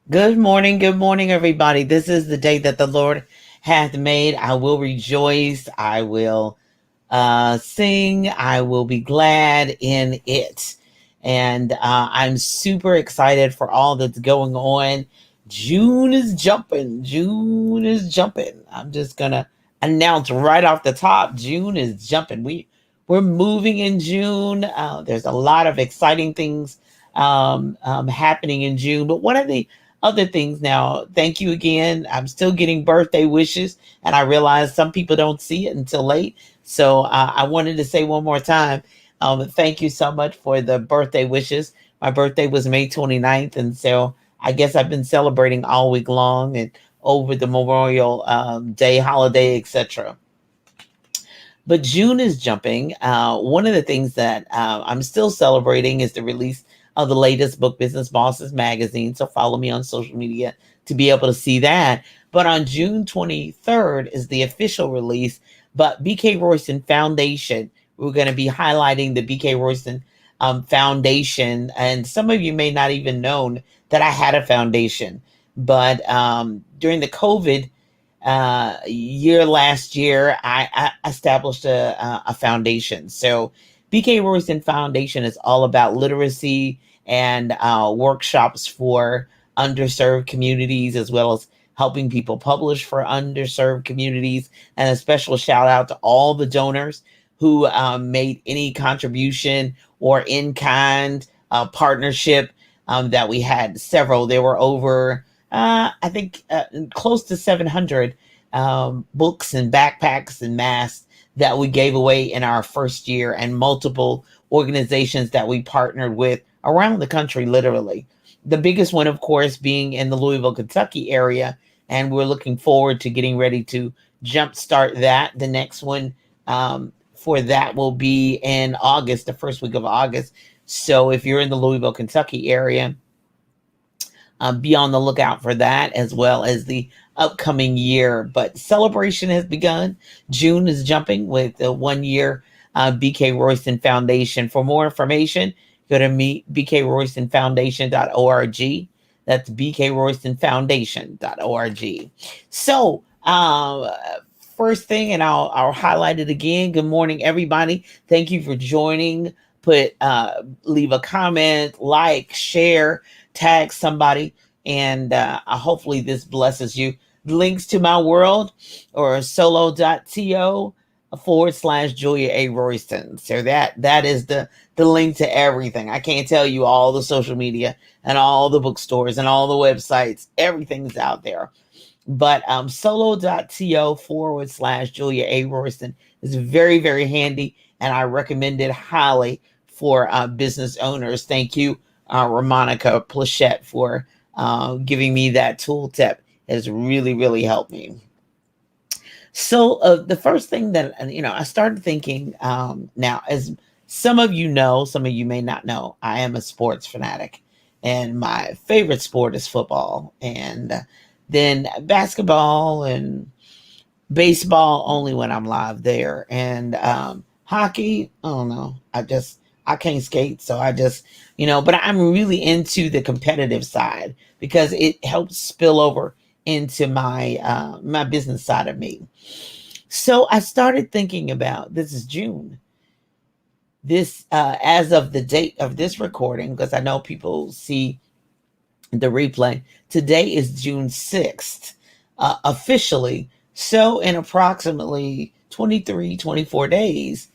Good morning, everybody. This is the day that the Lord hath made. I will rejoice. I will sing. I will be glad in it. And I'm super excited for all that's going on. June is jumping. June is jumping. I'm just going to announce right off the top June is jumping. We're moving in June. There's a lot of exciting things happening in June. But one of the other things now, thank you again. I'm still getting birthday wishes, and I realize some people don't see it until late. So I wanted to say one more time, thank you so much for the birthday wishes. My birthday was May 29th, and so I guess I've been celebrating all week long and over the Memorial Day holiday, etc. But June is jumping. One of the things that I'm still celebrating is the release of the latest book, Business Bosses magazine. So follow me on social media to be able to see that. But on June 23rd is the official release. But BK Royston Foundation, we're going to be highlighting the BK Royston Foundation. And some of you may not even known that I had a foundation. But during the COVID year last year, I established a foundation. So BK Royston Foundation is all about literacy and workshops for underserved communities, as well as helping people publish for underserved communities. And a special shout out to all the donors who made any contribution or in kind partnership that we had several. There were over I think close to 700 books and backpacks and masks that we gave away in our first year, and multiple organizations that we partnered with around the country, literally. The biggest one, of course, being in the Louisville, Kentucky area. And we're looking forward to getting ready to jumpstart that. The next one for that will be in August, the first week of August. So if you're in the Louisville, Kentucky area, be on the lookout for that, as well as the upcoming year. But celebration has begun. June is jumping with the 1 year BK Royston Foundation. For more information, go to bkroystonfoundation.org. That's bkroystonfoundation.org. So, first thing, and I'll highlight it again. Good morning, everybody. Thank you for joining. Leave a comment, like, share, tag somebody, and hopefully this blesses you. Links to my world or solo.to/Julia A. Royston. So that is the link to everything. I can't tell you all the social media and all the bookstores and all the websites. Everything's out there. But solo.to/Julia A. Royston is very, very handy, and I recommend it highly for business owners. Thank you, Ramonica Plachette, for giving me that tool tip. It has really, really helped me. So the first thing that, I started thinking, now, as some of you know, some of you may not know, I am a sports fanatic, and my favorite sport is football, and then basketball and baseball only when I'm live there, and hockey, I don't know, I can't skate, so I just, but I'm really into the competitive side because it helps spill over into my business side of me. So I started thinking about, this is June. This as of the date of this recording, because I know people see the replay. Today is June 6th, officially. So in approximately 23, 24 days,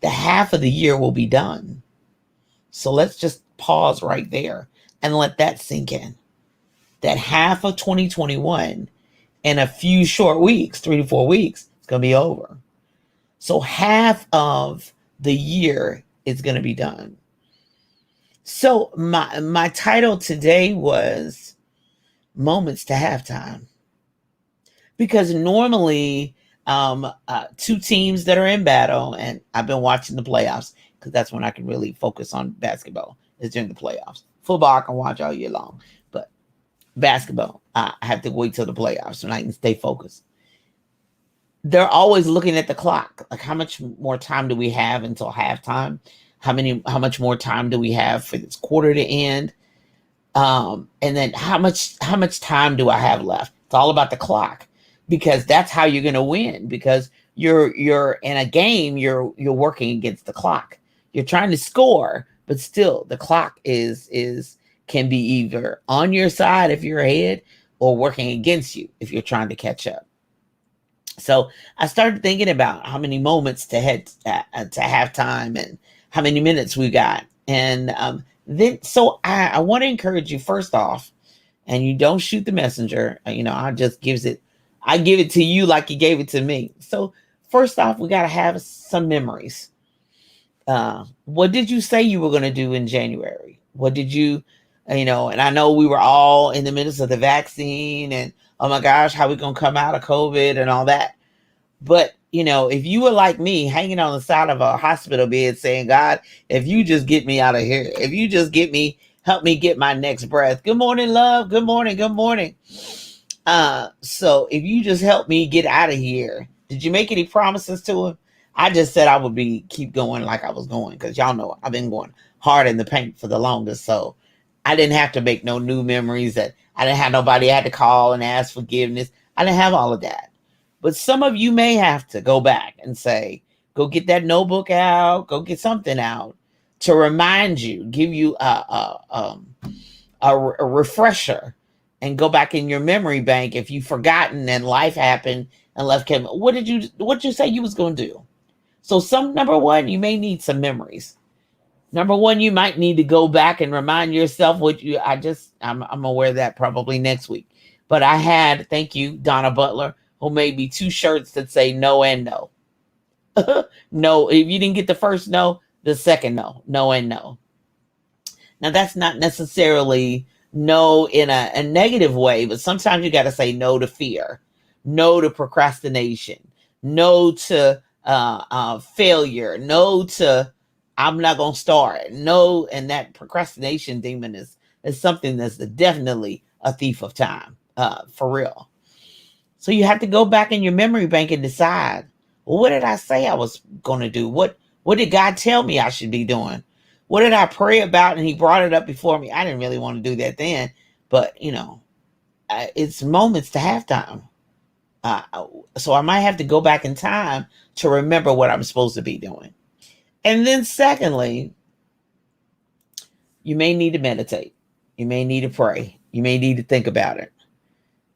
the half of the year will be done. So let's just pause right there and let that sink in. That half of 2021 in a few short weeks, 3 to 4 weeks, it's going to be over. So half of the year is going to be done. So my title today was Moments to Halftime. Because normally two teams that are in battle, and I've been watching the playoffs because that's when I can really focus on basketball, is during the playoffs. Football I can watch all year long, but basketball I have to wait till the playoffs so I can stay focused. They're always looking at the clock, like how much more time do we have until halftime? How much more time do we have for this quarter to end? And then how much time do I have left? It's all about the clock, because that's how you're going to win. Because you're in a game, you're working against the clock. You're trying to score, but still the clock is can be either on your side if you're ahead, or working against you if you're trying to catch up. So I started thinking about how many moments to head to halftime, and how many minutes we got. And then, so I want to encourage you, first off, and you don't shoot the messenger. I give it to you like you gave it to me. So first off, we got to have some memories. What did you say you were going to do in January? What did you, and I know we were all in the midst of the vaccine, and oh my gosh, how we going to come out of COVID and all that. But, if you were like me, hanging on the side of a hospital bed saying, God, if you just get me out of here, if you just help me get my next breath. Good morning, love. Good morning. Good morning. So if you just help me get out of here, did you make any promises to him? I just said I would keep going like I was going, because y'all know I've been going hard in the paint for the longest. So I didn't have to make no new memories. That I didn't have nobody I had to call and ask forgiveness. I didn't have all of that. But some of you may have to go back and say, go get that notebook out, go get something out to remind you, give you a refresher, and go back in your memory bank if you've forgotten and life happened and life came. What did you say you was going to do? So number one, you may need some memories. Number one, you might need to go back and remind yourself I'm aware of that probably next week. But I had, thank you, Donna Butler, who made me 2 shirts that say no and no. No, if you didn't get the first no, the second no. No and no. Now, that's not necessarily no in a negative way, but sometimes you got to say no to fear, no to procrastination, no to failure, no to I'm not going to start. No, and that procrastination demon is something that's definitely a thief of time, for real. So you have to go back in your memory bank and decide, well, what did I say I was going to do? What did God tell me I should be doing? What did I pray about? And he brought it up before me. I didn't really want to do that then, but it's moments to halftime. So I might have to go back in time to remember what I'm supposed to be doing. And then secondly, you may need to meditate. You may need to pray. You may need to think about it.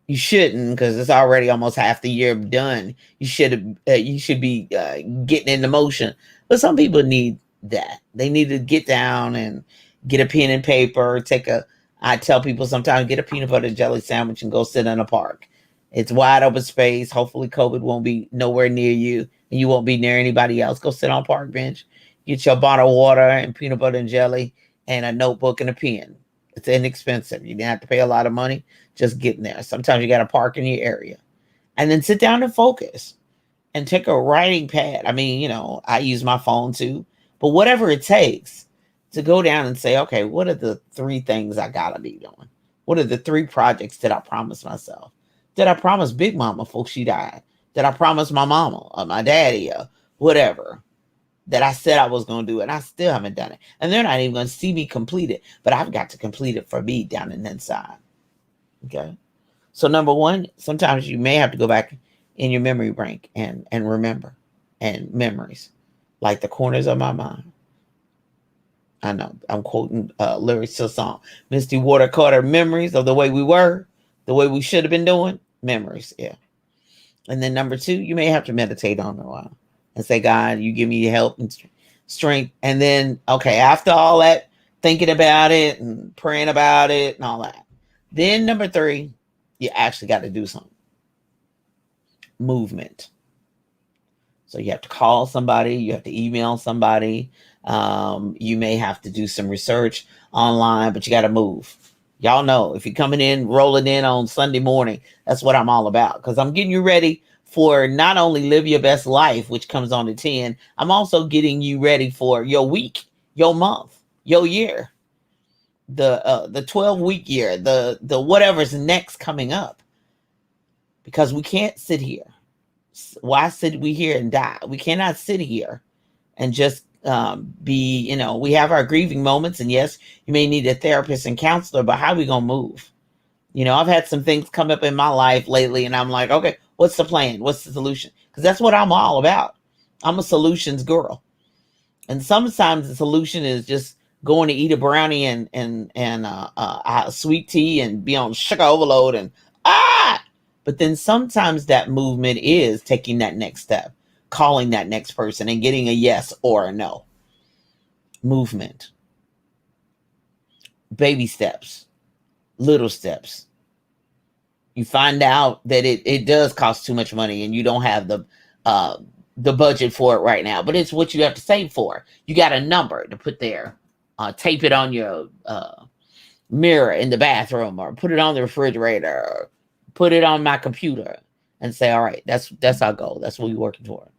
You shouldn't, because it's already almost half the year done. You should be getting into motion. But some people need that. They need to get down and get a pen and paper. I tell people sometimes, get a peanut butter and jelly sandwich and go sit in a park. It's wide open space. Hopefully COVID won't be nowhere near you, and you won't be near anybody else. Go sit on a park bench. Get your bottle of water and peanut butter and jelly and a notebook and a pen. It's inexpensive. You didn't have to pay a lot of money. Just getting there. Sometimes you got to park in your area. And then sit down and focus. And take a writing pad. I mean, I use my phone too. But whatever it takes to go down and say, okay, what are the 3 things I got to be doing? What are the 3 projects that I promised myself? Did I promise Big Mama before she died? Did I promise my mama or my daddy or whatever that I said I was going to do, and I still haven't done it? And they're not even going to see me complete it, but I've got to complete it for me down in the inside. Okay. So number one, sometimes you may have to go back in your memory bank and remember, and memories like the corners of my mind. I know I'm quoting lyrics to a song. Misty Water Carter, memories of the way we were, the way we should have been doing. Memories, yeah. And then number 2, you may have to meditate on it a while and say, God, you give me help and strength. And then, okay, after all that, thinking about it and praying about it and all that, then number 3, you actually got to do something. Movement. So you have to call somebody, you have to email somebody, you may have to do some research online, but you got to move. Y'all know, if you're coming in, rolling in on Sunday morning, that's what I'm all about, because I'm getting you ready for not only Live Your Best Life, which comes on at 10, I'm also getting you ready for your week, your month, your year, the 12-week year, the whatever's next coming up, because we can't sit here. Why sit we here and die? We cannot sit here and just We have our grieving moments, and yes, you may need a therapist and counselor, but how are we going to move? I've had some things come up in my life lately, and I'm like, okay, what's the plan? What's the solution? Because that's what I'm all about. I'm a solutions girl. And sometimes the solution is just going to eat a brownie and sweet tea and be on sugar overload but then sometimes that movement is taking that next step, calling that next person and getting a yes or a no. Movement. Baby steps. Little steps. You find out that it does cost too much money and you don't have the budget for it right now, but it's what you have to save for. You got a number to put there. Tape it on your mirror in the bathroom, or put it on the refrigerator, or put it on my computer, and say, all right, that's our goal. That's what we're working toward.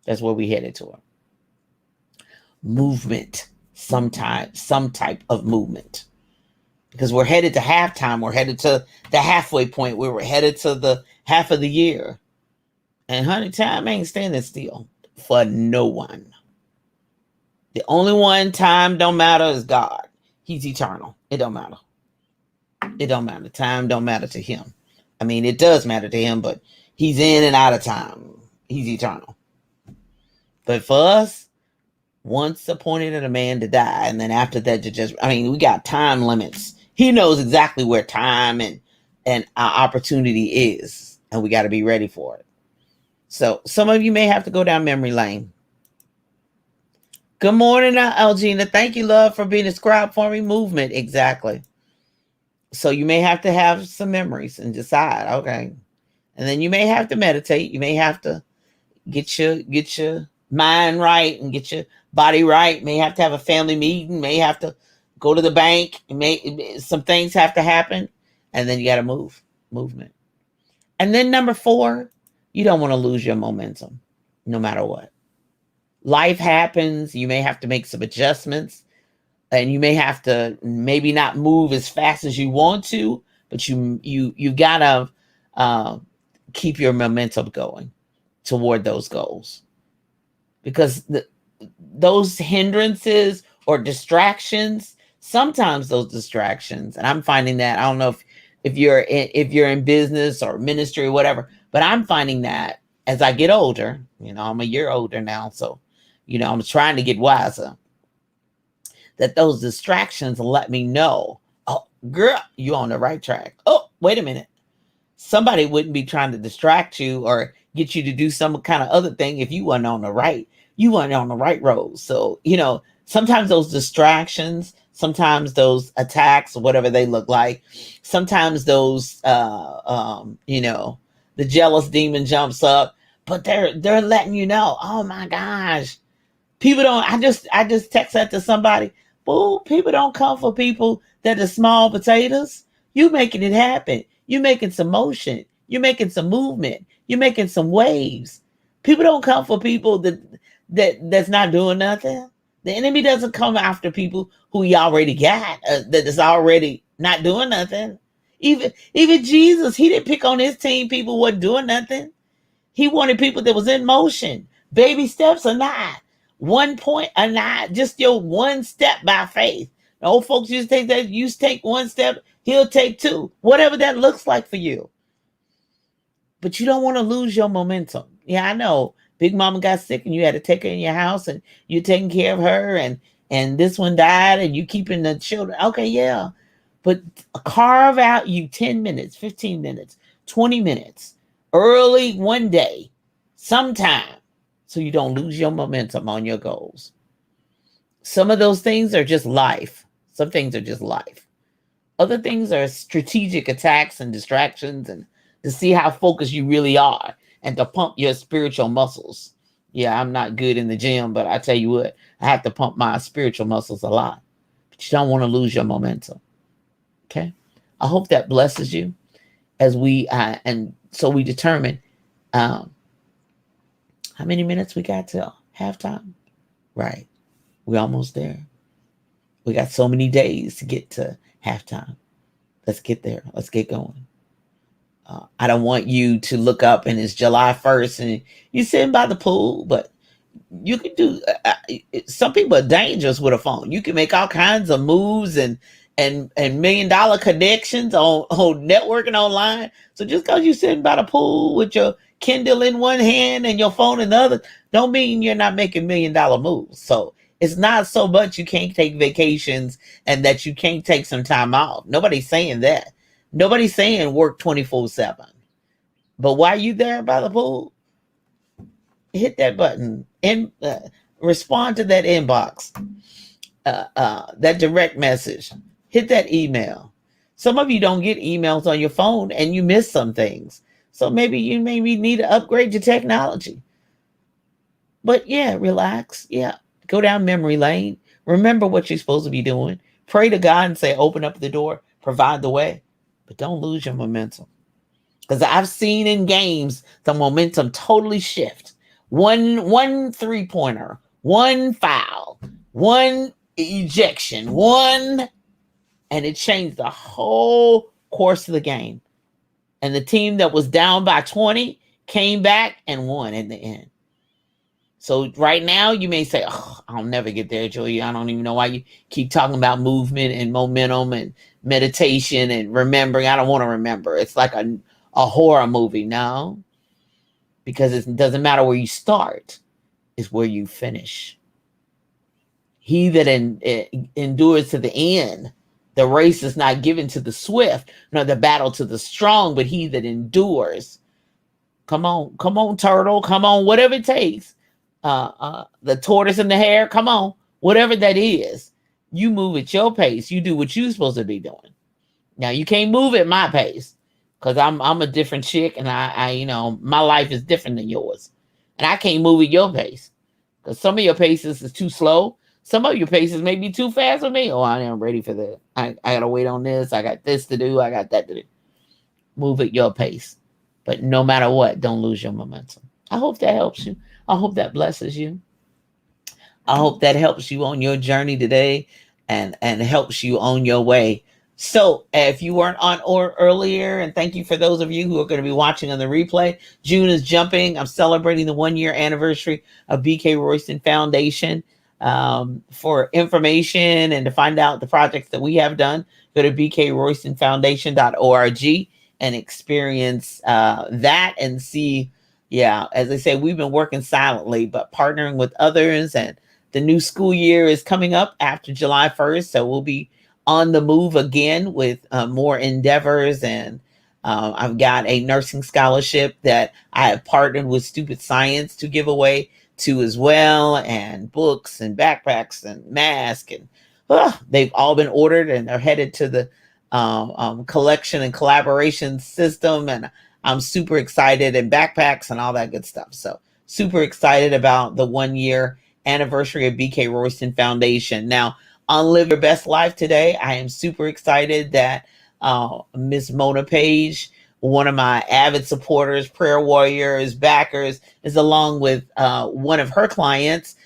That's where we headed toward. Movement. Sometimes some type of movement. Because we're headed to halftime. We're headed to the halfway point. We were headed to the half of the year. And honey, time ain't standing still for no one. The only one time don't matter is God. He's eternal. It don't matter. It don't matter. Time don't matter to him. I mean, it does matter to him, but he's in and out of time. He's eternal. But for us, once appointed a man to die, and then after that, we got time limits. He knows exactly where time and our opportunity is, and we got to be ready for it. So some of you may have to go down memory lane. Good morning, Elgina. Thank you, love, for being a scribe for me. Movement, exactly. So you may have to have some memories and decide, okay. And then you may have to meditate. You may have to get your mind right and get your body right. You may have to have a family meeting. May have to go to the bank. Some things have to happen. And then you got to movement. And then number 4, you don't want to lose your momentum no matter what. Life happens. You may have to make some adjustments, and you may have to maybe not move as fast as you want to, but you gotta keep your momentum going toward those goals, because those hindrances or distractions, sometimes those distractions, and I'm finding that, I don't know if you're in business or ministry or whatever, but I'm finding that as I get older, I'm a year older now, so I'm trying to get wiser, that those distractions let me know, oh, girl, you on the right track. Oh, wait a minute. Somebody wouldn't be trying to distract you or get you to do some kind of other thing if you weren't on the right road. So, sometimes those distractions, sometimes those attacks, whatever they look like, sometimes those, the jealous demon jumps up, but they're letting you know, oh my gosh, people don't, I just text that to somebody. Boo, people don't come for people that are small potatoes. You making it happen. You making some motion. You making some movement. You making some waves. People don't come for people that's not doing nothing. The enemy doesn't come after people who he already got, that is already not doing nothing. Even Jesus, he didn't pick on his team people who wasn't doing nothing. He wanted people that was in motion. Baby steps or not. 1 point or not. Just your one step by faith. The old folks used to take that. You take 1 step, he'll take 2. Whatever that looks like for you. But you don't want to lose your momentum. Yeah, I know. Big Mama got sick and you had to take her in your house and you're taking care of her, and this one died and you keeping the children. Okay, yeah. But carve out you 10 minutes, 15 minutes, 20 minutes early one day, sometime, so you don't lose your momentum on your goals. Some of those things are just life. Some things are just life. Other things are strategic attacks and distractions, and to see how focused you really are and to pump your spiritual muscles. Yeah, I'm not good in the gym, but I tell you what, I have to pump my spiritual muscles a lot. But you don't want to lose your momentum. Okay? I hope that blesses you as we, and so we determine how many minutes we got till halftime. Right. We're almost there. We got so many days to get to halftime. Let's get there. Let's get going. I don't want you to look up and it's July 1st and you're sitting by the pool, but You can do. Some people are dangerous with a phone. You can make all kinds of moves and $1 million connections on networking online. So just because you're sitting by the pool with your Kindle in one hand and your phone in the other, don't mean you're not making $1 million moves. So it's not so much you can't take vacations and that you can't take some time off. Nobody's saying that. Nobody's saying work 24/7. But while you there by the pool, hit that button and respond to that inbox, that direct message, hit that email. Some of you don't get emails on your phone and you miss some things. So maybe you need to upgrade your technology. But yeah, relax. Yeah, go down memory lane. Remember what you're supposed to be doing. Pray to God and say, open up the door, provide the way. But don't lose your momentum. Because I've seen in games the momentum totally shift. One 3-pointer, one foul, one ejection, and it changed the whole course of the game. And the team that was down by 20 came back and won in the end. So right now you may say, oh, I'll never get there, Julia. I don't even know why you keep talking about movement and momentum and meditation and remembering. I don't want to remember. It's like a horror movie. No, because it doesn't matter where you start, it's where you finish. He that endures to the end, the race is not given to the swift, nor the battle to the strong, but he that endures. Come on, turtle. Come on, whatever it takes. The tortoise and the hare, come on, whatever that is, you move at your pace. You do what you're supposed to be doing. Now you can't move at my pace because I'm a different chick, and I my life is different than yours, and I can't move at your pace because some of your paces is too slow. Some of your paces may be too fast for me. Oh, I am ready for that. I gotta wait on this. I got this to do. I got that to do. Move at your pace, but no matter what, don't lose your momentum. I hope that helps you. I hope that blesses you. I hope that helps you on your journey today and helps you on your way. So if you weren't on or earlier, and thank you for those of you who are going to be watching on the replay, June is jumping. I'm celebrating the 1-year anniversary of BK Royston Foundation. For information and to find out the projects that we have done, go to bkroystonfoundation.org and experience that and see. Yeah, as I say, we've been working silently, but partnering with others. And the new school year is coming up after July 1st. So we'll be on the move again with more endeavors. And I've got a nursing scholarship that I have partnered with Stupid Science to give away to as well. And books and backpacks and masks. And they've all been ordered and they're headed to the collection and collaboration system. And I'm super excited, and backpacks and all that good stuff. So super excited about the 1-year anniversary of BK Royston Foundation. Now, on Live Your Best Life today, I am super excited that Miss Mona Page, one of my avid supporters, prayer warriors, backers, is along with one of her clients,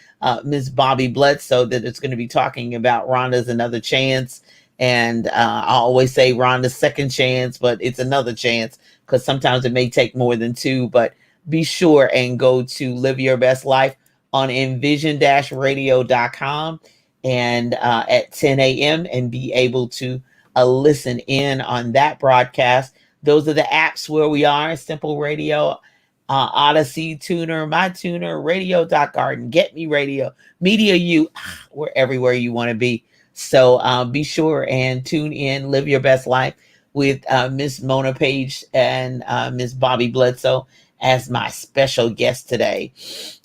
Miss Bobby Bledsoe, that is going to be talking about Rhonda's Another Chance. And I always say Rhonda's second chance, but it's another chance because sometimes it may take more than two. But be sure and go to Live Your Best Life on envision-radio.com and at 10 a.m. and be able to listen in on that broadcast. Those are the apps where we are: Simple Radio, Odyssey, Tuner, My Tuner, Radio.Garden, Get Me Radio, Media U. We're everywhere you want to be. So be sure and tune in, Live Your Best Life with Miss Mona Page and Miss Bobby Bledsoe as my special guest today. This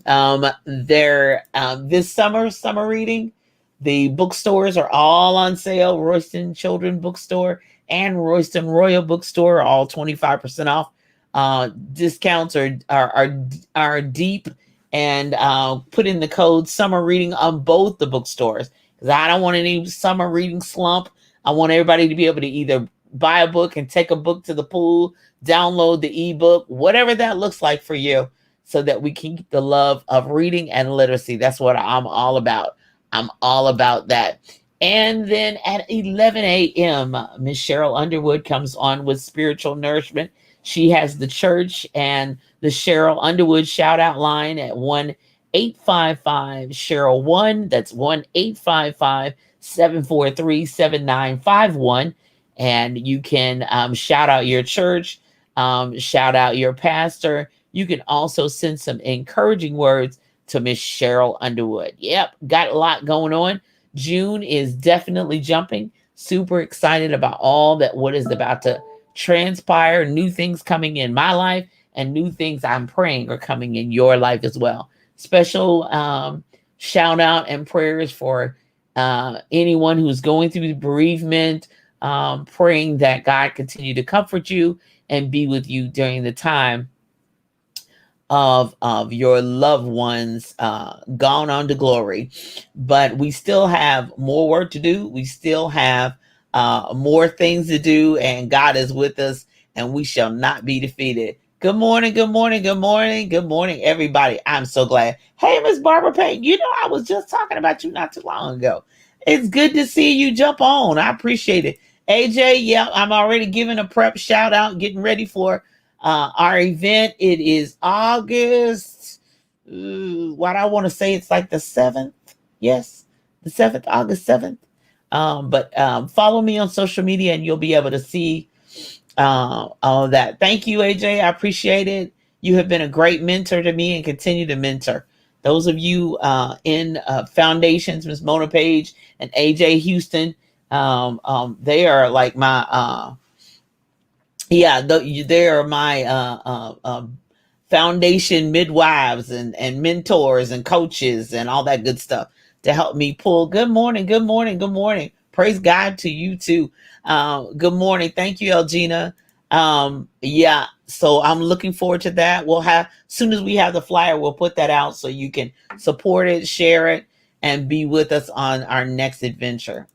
summer reading, the bookstores are all on sale. Royston Children Bookstore and Royston Royal Bookstore are all 25% off. Discounts are deep, and put in the code summer reading on both the bookstores. I don't want any summer reading slump. I want everybody to be able to either buy a book and take a book to the pool, download the ebook, whatever that looks like for you, so that we can keep the love of reading and literacy. That's what I'm all about. I'm all about that. And then at 11 a.m., Miss Cheryl Underwood comes on with Spiritual Nourishment. She has the church and the Cheryl Underwood shout out line at 1 1-855-Cheryl1. That's 1-855-743-7951. And you can shout out your church, shout out your pastor. You can also send some encouraging words to Miss Cheryl Underwood. Yep, got a lot going on. June is definitely jumping. Super excited about all that what is about to transpire, new things coming in my life, and new things I'm praying are coming in your life as well. Special shout out and prayers for anyone who's going through bereavement, praying that God continue to comfort you and be with you during the time of your loved ones gone on to glory. But we still have more work to do. We still have more things to do, and God is with us, and we shall not be defeated. Good morning, good morning, good morning, good morning, everybody. I'm so glad. Hey, Miss Barbara Payne, you know, I was just talking about you not too long ago. It's good to see you jump on. I appreciate it. AJ, yeah, I'm already giving a prep shout out, getting ready for our event. It is August. What I want to say, it's like the 7th. Yes, the 7th, August 7th. But follow me on social media and you'll be able to see all of that. Thank you, AJ. I appreciate it. You have been a great mentor to me and continue to mentor. Those of you in foundations, Ms. Mona Page and AJ Houston, they are like my they are my foundation midwives and mentors and coaches and all that good stuff to help me pull. Good morning, good morning, good morning. Praise God to you too. Good morning. Thank you, Elgina. So I'm looking forward to that. We'll have, as soon as we have the flyer, we'll put that out so you can support it, share it, and be with us on our next adventure.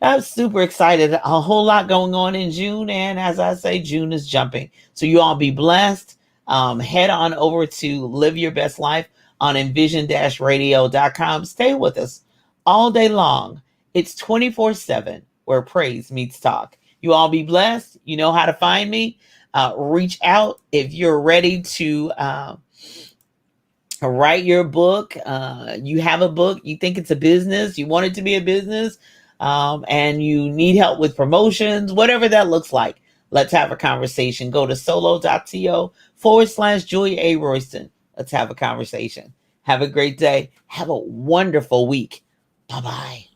I'm super excited. A whole lot going on in June. And as I say, June is jumping. So you all be blessed. Head on over to Live Your Best Life on envision-radio.com. Stay with us all day long. It's 24/7 where praise meets talk. You all be blessed. You know how to find me. Reach out if you're ready to write your book. You have a book, you think it's a business, you want it to be a business, and you need help with promotions, whatever that looks like. Let's have a conversation. Go to solo.to/Julia A. Royston. Let's have a conversation. Have a great day. Have a wonderful week. Bye-bye.